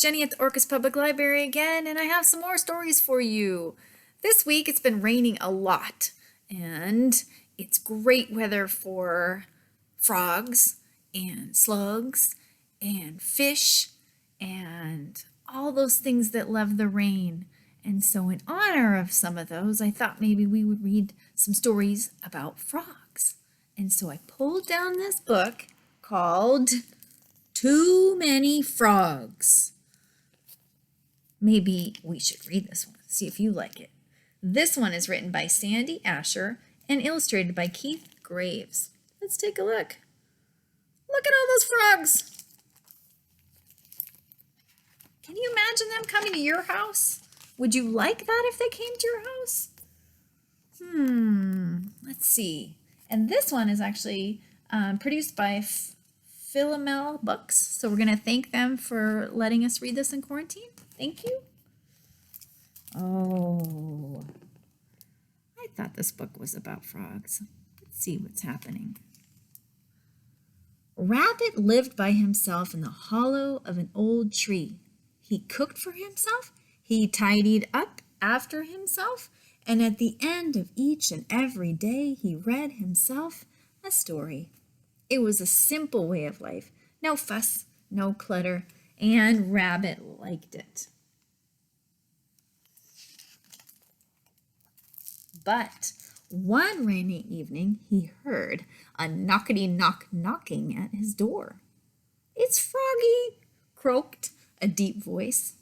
Jenny at the Orcas Public Library again, and I have some more stories for you. This week it's been raining a lot, and it's great weather for frogs and slugs and fish and all those things that love the rain. And so in honor of some of those, I thought maybe we would read some stories about frogs. And so I pulled down this book called Too Many Frogs. Maybe we should read this one, see if you like it. This one is written by Sandy Asher and illustrated by Keith Graves. Let's take a look. Look at all those frogs. Can you imagine them coming to your house? Would you like that if they came to your house? Let's see. And this one is actually produced by Philomena Books. So we're going to thank them for letting us read this in quarantine. Thank you. Oh, I thought this book was about frogs. Let's see what's happening. Rabbit lived by himself in the hollow of an old tree. He cooked for himself, he tidied up after himself, and at the end of each and every day he read himself a story. It was a simple way of life. No fuss, no clutter, and Rabbit liked it. But one rainy evening he heard a knockety-knock knocking at his door. "It's Froggy," croaked a deep voice.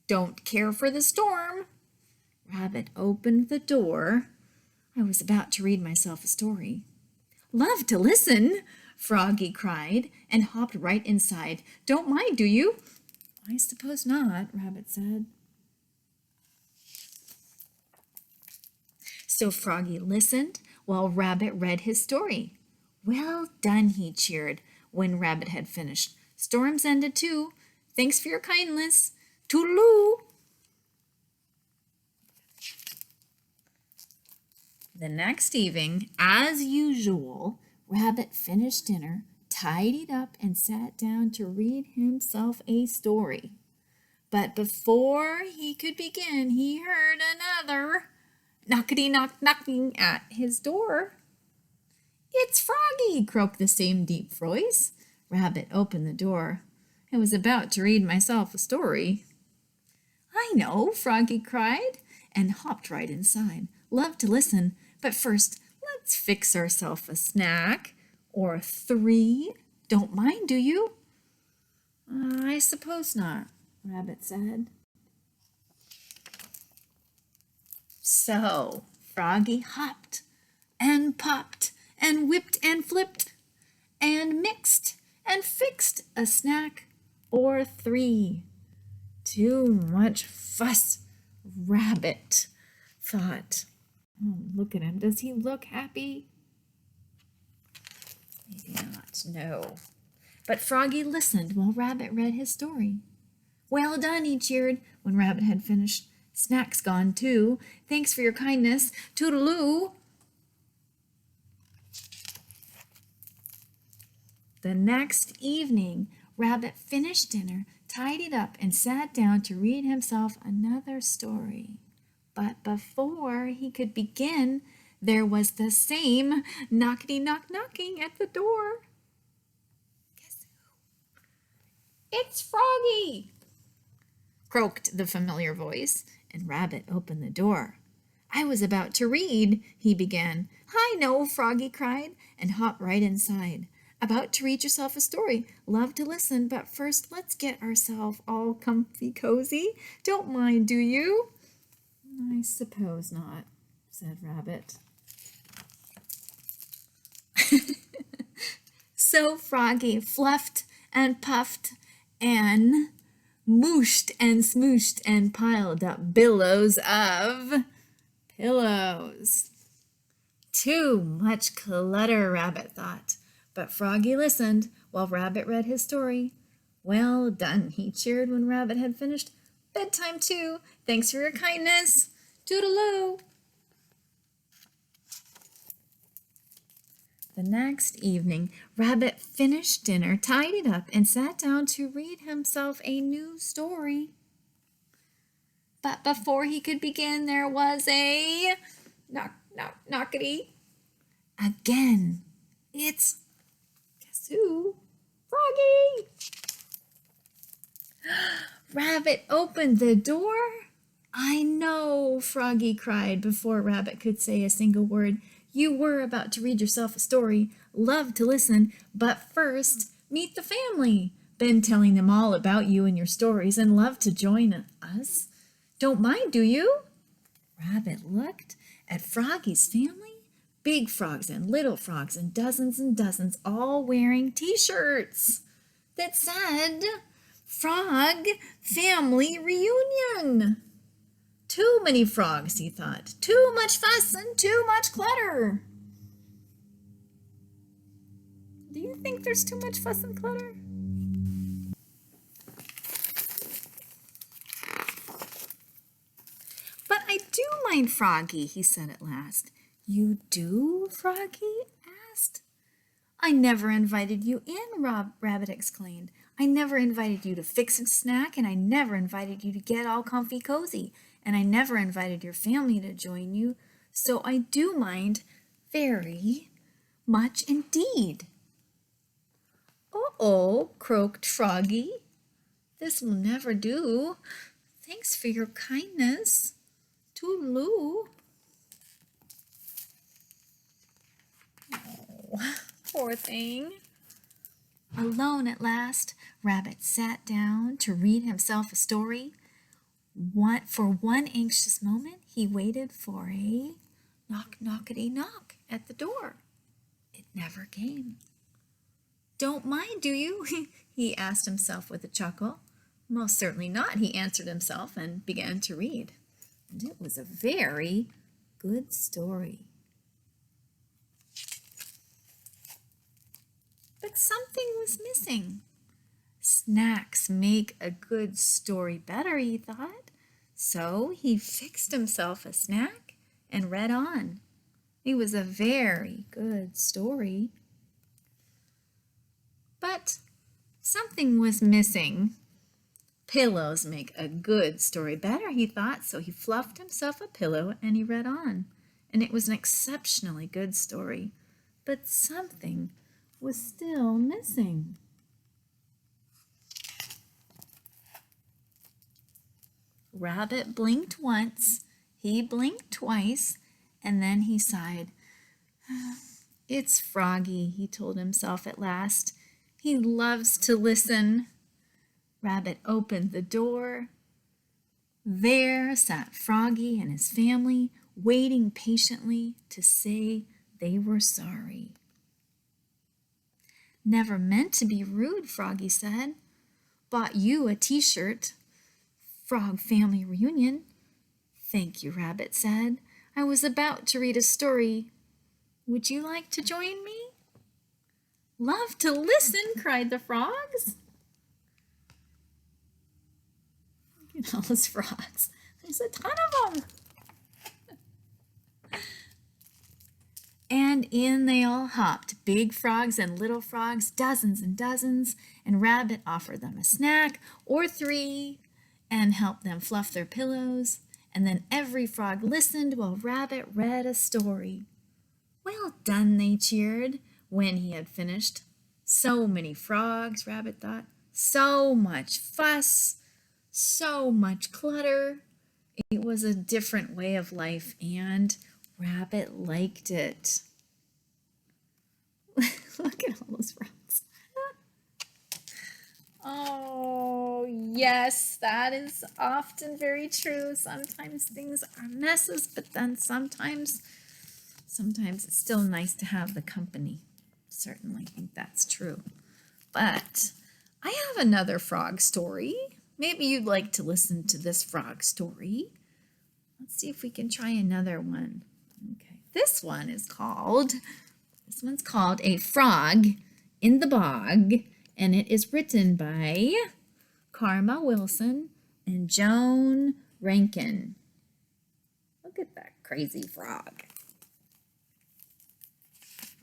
"Don't care for the storm." Rabbit opened the door. I was about to read myself a story. "Love to listen," Froggy cried and hopped right inside. "Don't mind, do you?" "I suppose not," Rabbit said. So Froggy listened while Rabbit read his story. "Well done," he cheered when Rabbit had finished. "Storm's ended too. Thanks for your kindness. Toodaloo." The next evening, as usual, Rabbit finished dinner, tidied up, and sat down to read himself a story. But before he could begin, he heard another knockety-knock knocking at his door. "It's Froggy," croaked the same deep voice. Rabbit opened the door. "I was about to read myself a story." "I know," Froggy cried, and hopped right inside. "Love to listen, but first let's fix ourselves a snack or 3. Don't mind, do you?" "I suppose not," Rabbit said. So Froggy hopped and popped and whipped and flipped and mixed and fixed a snack or 3. Too much fuss, Rabbit thought. Oh, look at him. Does he look happy? Maybe not, no. But Froggy listened while Rabbit read his story. "Well done," he cheered when Rabbit had finished. "Snack's gone too. Thanks for your kindness. Toodaloo." The next evening, Rabbit finished dinner, tidied up, and sat down to read himself another story. But before he could begin, there was the same knockety-knock knocking at the door. Guess who? "It's Froggy," croaked the familiar voice, and Rabbit opened the door. "I was about to read," he began. "I know," Froggy cried, and hopped right inside. "About to read yourself a story. Love to listen, but first let's get ourselves all comfy cozy. Don't mind, do you?" "I suppose not," said Rabbit. So Froggy fluffed and puffed and mooshed and smooshed and piled up billows of pillows. Too much clutter, Rabbit thought. But Froggy listened while Rabbit read his story. "Well done," he cheered when Rabbit had finished. "Bedtime too. Thanks for your kindness. Toodaloo." The next evening, Rabbit finished dinner, tidied up, and sat down to read himself a new story. But before he could begin, there was a knockety. Again, it's, guess who? Froggy! Rabbit opened the door. I know, Froggy cried before Rabbit could say a single word. You were about to read yourself a story. Love to listen, but first, meet the family. Been telling them all about you and your stories and love to join us. Don't mind, do you? Rabbit looked at Froggy's family. Big frogs and little frogs and dozens, all wearing t-shirts that said, Frog Family Reunion. Too many frogs, he thought. Too much fuss and too much clutter. Do you think there's too much fuss and clutter? But I do mind Froggy, he said at last. You do? Froggy asked. I never invited you in, Rabbit exclaimed. I never invited you to fix a snack, and I never invited you to get all comfy cozy, and I never invited your family to join you, so I do mind very much indeed. Uh-oh, croaked Froggy. This will never do. Thanks for your kindness. Toodaloo. Oh, poor thing. Alone at last, Rabbit sat down to read himself a story. For one anxious moment, he waited for a knockety-knock at the door. It never came. Don't mind, do you? He asked himself with a chuckle. Most certainly not, he answered himself and began to read. And it was a very good story. But something was missing. Snacks make a good story better, he thought. So he fixed himself a snack and read on. It was a very good story. But something was missing. Pillows make a good story better, he thought, so he fluffed himself a pillow and he read on. And it was an exceptionally good story. But something was still missing. Rabbit blinked once, he blinked twice, and then he sighed. It's Froggy, he told himself at last. He loves to listen. Rabbit opened the door. There sat Froggy and his family, waiting patiently to say they were sorry. Never meant to be rude, Froggy said. Bought you a t-shirt. Frog Family Reunion. Thank you, Rabbit said. I was about to read a story. Would you like to join me? Love to listen, cried the frogs. Look at all those frogs. There's a ton of them. And in they all hopped, big frogs and little frogs, dozens and dozens, and Rabbit offered them a snack or three and helped them fluff their pillows. And then every frog listened while Rabbit read a story. Well done, they cheered when he had finished. So many frogs, Rabbit thought. So much fuss, so much clutter. It was a different way of life, and Rabbit liked it. Look at all those frogs. Oh, yes, that is often very true. Sometimes things are messes, but then sometimes it's still nice to have the company. Certainly think that's true. But I have another frog story. Maybe you'd like to listen to this frog story. Let's see if we can try another one. Okay, this one's called A Frog in the Bog, and it is written by Karma Wilson and Joan Rankin. Look at that crazy frog.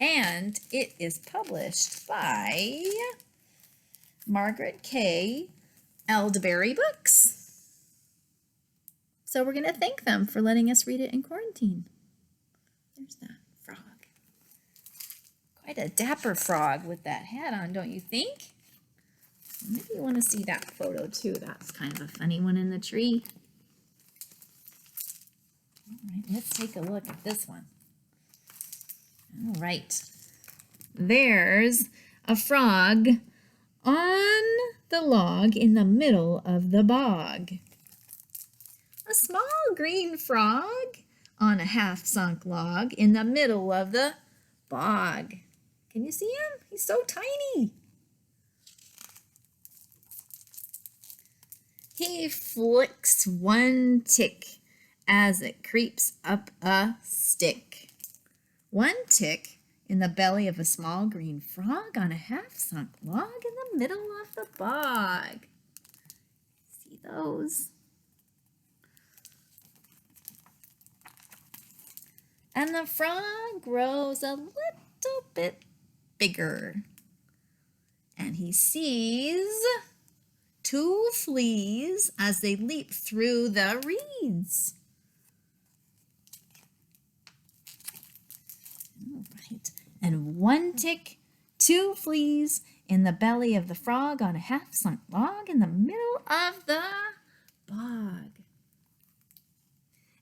And it is published by Margaret K. McElderry Books. So we're going to thank them for letting us read it in quarantine. There's that frog. Quite a dapper frog with that hat on, don't you think? Maybe you want to see that photo too. That's kind of a funny one in the tree. All right, let's take a look at this one. All right. There's a frog on the log in the middle of the bog. A small green frog on a half-sunk log in the middle of the bog. Can you see him? He's so tiny. He flicks one tick as it creeps up a stick. One tick in the belly of a small green frog on a half-sunk log in the middle of the bog. See those? And the frog grows a little bit bigger. And he sees two fleas as they leap through the reeds. All right. And one tick, two fleas in the belly of the frog on a half-sunk log in the middle of the bog.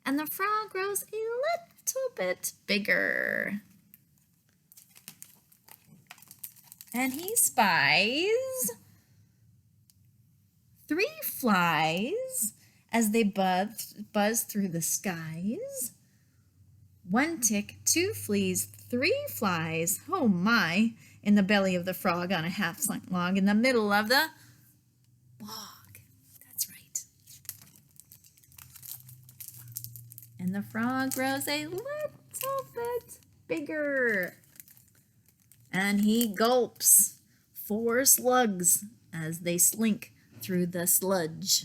And the frog grows a little bit bigger. And he spies three flies as they buzz through the skies. One tick, two fleas, three flies, oh my, in the belly of the frog on a half-sunk log in the middle of the bog. That's right. And the frog grows a little bit bigger. And he gulps 4 slugs as they slink through the sludge.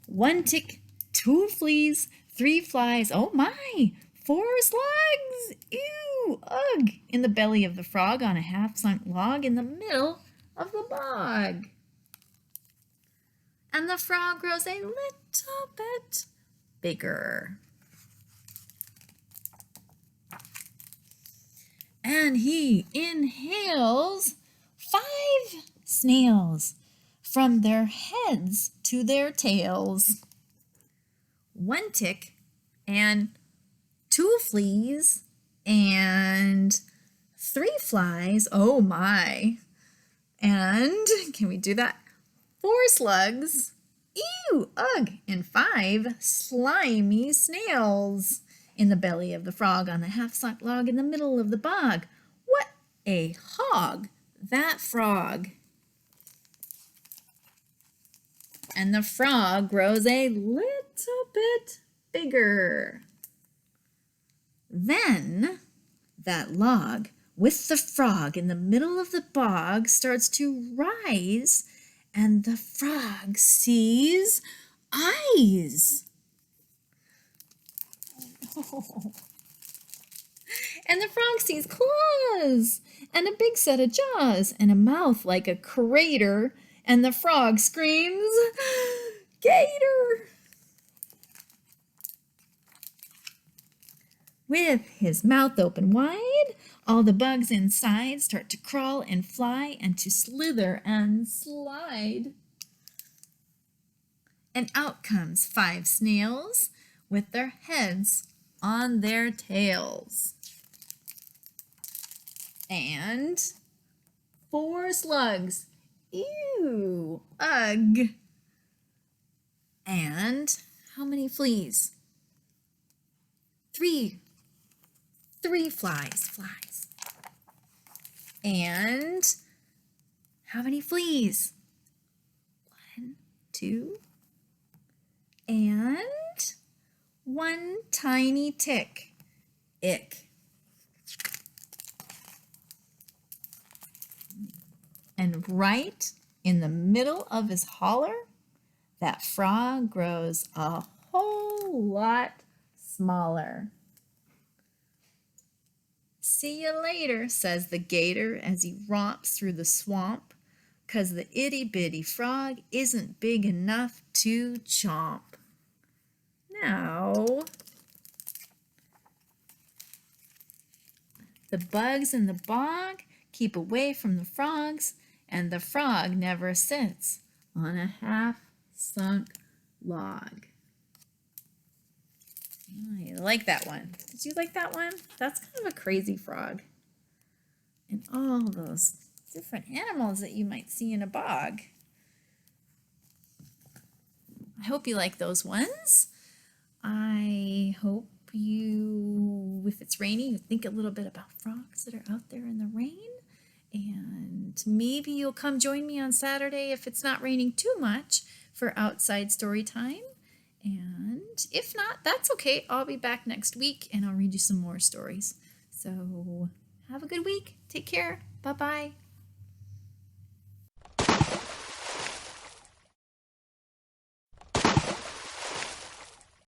One tick, 2 fleas, 3 flies, oh my, 4 slugs, ew, ugh, in the belly of the frog on a half-sunk log in the middle of the bog. And the frog grows a little bit bigger. And he inhales 5 snails from their heads to their tails. 1 tick and 2 fleas and 3 flies, oh my. And can we do that? 4 slugs, ew, ugh, and 5 slimy snails in the belly of the frog on the half-sunk log in the middle of the bog. What a hog, that frog. And the frog grows a little bit bigger. Then that log with the frog in the middle of the bog starts to rise, and the frog sees eyes. Oh. And the frog sees claws and a big set of jaws and a mouth like a crater, and the frog screams, "Gator!" With his mouth open wide, all the bugs inside start to crawl and fly and to slither and slide. And out comes 5 snails with their heads on their tails. And 4 slugs. Ew, ugh. And how many fleas? 3 flies. And how many fleas? 1, 2, and 1 tiny tick. Ick. And right in the middle of his holler, that frog grows a whole lot smaller. "See you later," says the gator as he romps through the swamp, 'cause the itty-bitty frog isn't big enough to chomp. Now, the bugs in the bog keep away from the frogs, and the frog never sits on a half-sunk log. I like that one. Did you like that one? That's kind of a crazy frog. And all those different animals that you might see in a bog. I hope you like those ones. I hope you, if it's rainy, you think a little bit about frogs that are out there in the rain. And maybe you'll come join me on Saturday if it's not raining too much for outside story time. And if not, that's okay. I'll be back next week and I'll read you some more stories. So have a good week. Take care. Bye-bye.